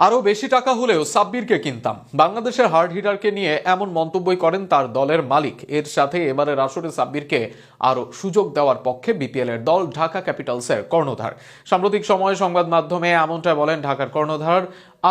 আরো বেশি টাকা হলেও সাব্বিরকে কিনতাম। বাংলাদেশের হার্ড হিটারকে নিয়ে এমন মন্তব্যই করেন তার দলের মালিক। এর সাথে এবারের আসরে সাব্বিরকে আরো সুযোগ দেওয়ার পক্ষে বিপিএল এর দল ঢাকা ক্যাপিটালসের কর্ণধার। সাম্প্রতিক সময়ে সংবাদ মাধ্যমে এমনটা বলেন ঢাকার কর্ণধার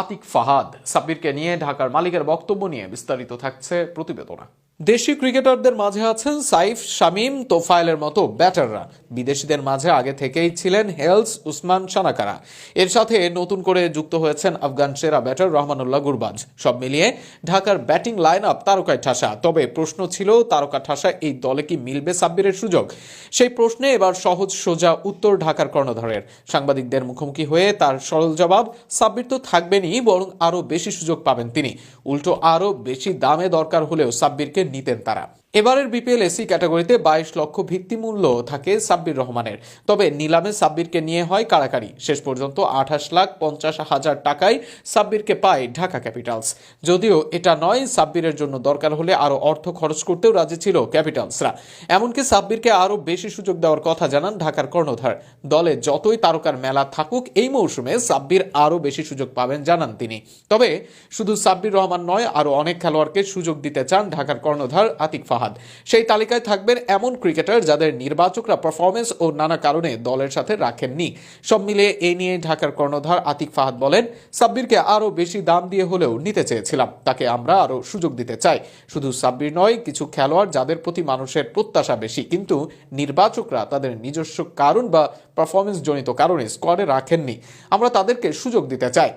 আতিক ফাহাদ। সাব্বিরকে নিয়ে ঢাকার মালিকের বক্তব্য নিয়ে বিস্তারিত থাকছে প্রতিবেদনা। দেশি ক্রিকেটারদের মাঝে আছেন সাইফ, শামীম, তোফায়েলের মতো ব্যাটাররা। বিদেশিদের মাঝে আগে থেকেই ছিলেন হেলস, উসমান সানাকারা। এর সাথে নতুন করে যুক্ত হয়েছেন আফগান সেরা ব্যাটার রহমানুল্লাহ গুরবাজ। সব মিলিয়ে ঢাকার ব্যাটিং লাইন আপ তারকায় ঠাসা। তবে প্রশ্ন ছিল, তারকা ঠাসা এই দলে কি মিলবে সাব্বিরের সুযোগ? সেই প্রশ্নে এবার সহজ সোজা উত্তর ঢাকার কর্ণধারের। সাংবাদিকদের মুখোমুখি হয়ে তার সরল জবাব, সাব্বির তো থাকবেনই, বরং আরো বেশি সুযোগ পাবেন তিনি। উল্টো আরো বেশি দামে দরকার হলেও সাব্বিরকে নিতেন তারা। এবারের বিপিএল এসি ক্যাটাগরিতে 22 লক্ষ ভিত্তিমূল্য থাকে সাব্বির রহমানের। তবে নিলামে সাব্বিরকে নিয়ে হয় কাড়াকাড়ি। শেষ পর্যন্ত 28,50,000 টাকায় সাব্বিরকে পায় ঢাকা ক্যাপিটালস। যদিও এটা নয়, সাব্বিরের জন্য দরকার হলে আরো অর্থ খরচ করতেও রাজি ছিল ক্যাপিটালসরা। এমনকি সাব্বিরকে আরো বেশি সুযোগ দেওয়ার কথা জানান ঢাকার কর্ণধার। দলে যতই তারকার মেলা থাকুক, এই মৌসুমে সাব্বির আরো বেশি সুযোগ পাবেন জানান তিনি। তবে শুধু সাব্বির রহমান নয়, আরো অনেক খেলোয়াড়কে সুযোগ দিতে চান ঢাকার কর্ণধার আতিক ফাহাদ। সেই তালিকায় থাকবেন এমন ক্রিকেটার যাদের নির্বাচকরা পারফরমেন্স ও নানা কারণে দলের সাথে রাখেননি। সব মিলিয়ে এই নিয়ে ঢাকার কর্ণধার আতিক ফাহাদ বলেন, সাব্বিরকে আরো বেশি দাম দিয়ে হলেও নিতে চেয়েছিলাম। তাকে আমরা আরো সুযোগ দিতে চাই। শুধু সাব্বির নয়, কিছু খেলোয়াড় যাদের প্রতি মানুষের প্রত্যাশা বেশি, কিন্তু নির্বাচকরা তাদের নিজস্ব কারণ বা পারফরমেন্স জনিত কারণে স্কোয়াডে রাখেননি। আমরা তাদেরকে সুযোগ দিতে চাই।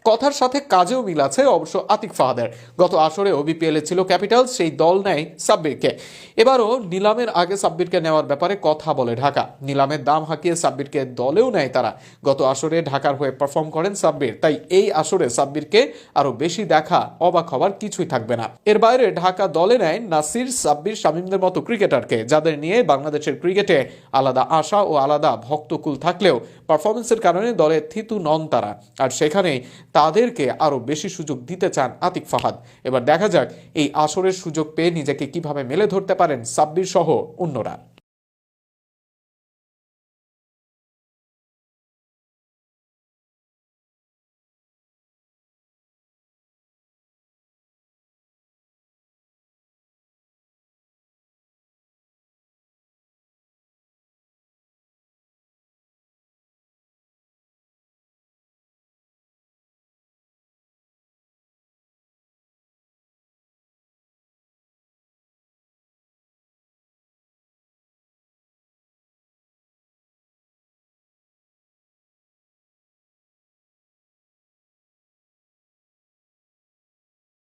কথার সাথে কাজেও মিল আছে অবশ্য আতিক ফাহাদের। গত আসরে বিপিএল ছিল ক্যাপিটালস, সেই দল নেয় সাব্বিরকে। এবারও নিলামের আগে সাব্বিরকে নেওয়ার ব্যাপারে কথা বলে ঢাকা। নিলামের দাম হাঁকিয়ে সাব্বিরকে দলেও নেয় তারা। গত আসরে ঢাকার হয়ে পারফর্ম করেন সাব্বির, তাই এই আসরে সাব্বিরকে আরো বেশি দেখা অবাক হবার কিছুই থাকবে না। এর বাইরে ঢাকা দলে নেয় নাসির, সাব্বির, শামীমদের মতো ক্রিকেটারকে, যাদের নিয়ে বাংলাদেশের ক্রিকেটে আলাদা আশা ও আলাদা ভক্তকুল থাকলেও পারফরমেন্সের কারণে দলে থিতু নন তারা। আর সেখানেই তাদেরকে আরো বেশি সুযোগ দিতে চান আতিক ফাহাদ। এবার দেখা যাক এই আসরের সুযোগ পেয়ে নিজেকে কিভাবে মেলে ধরতে পারেন সাব্বির সহ অন্যরা।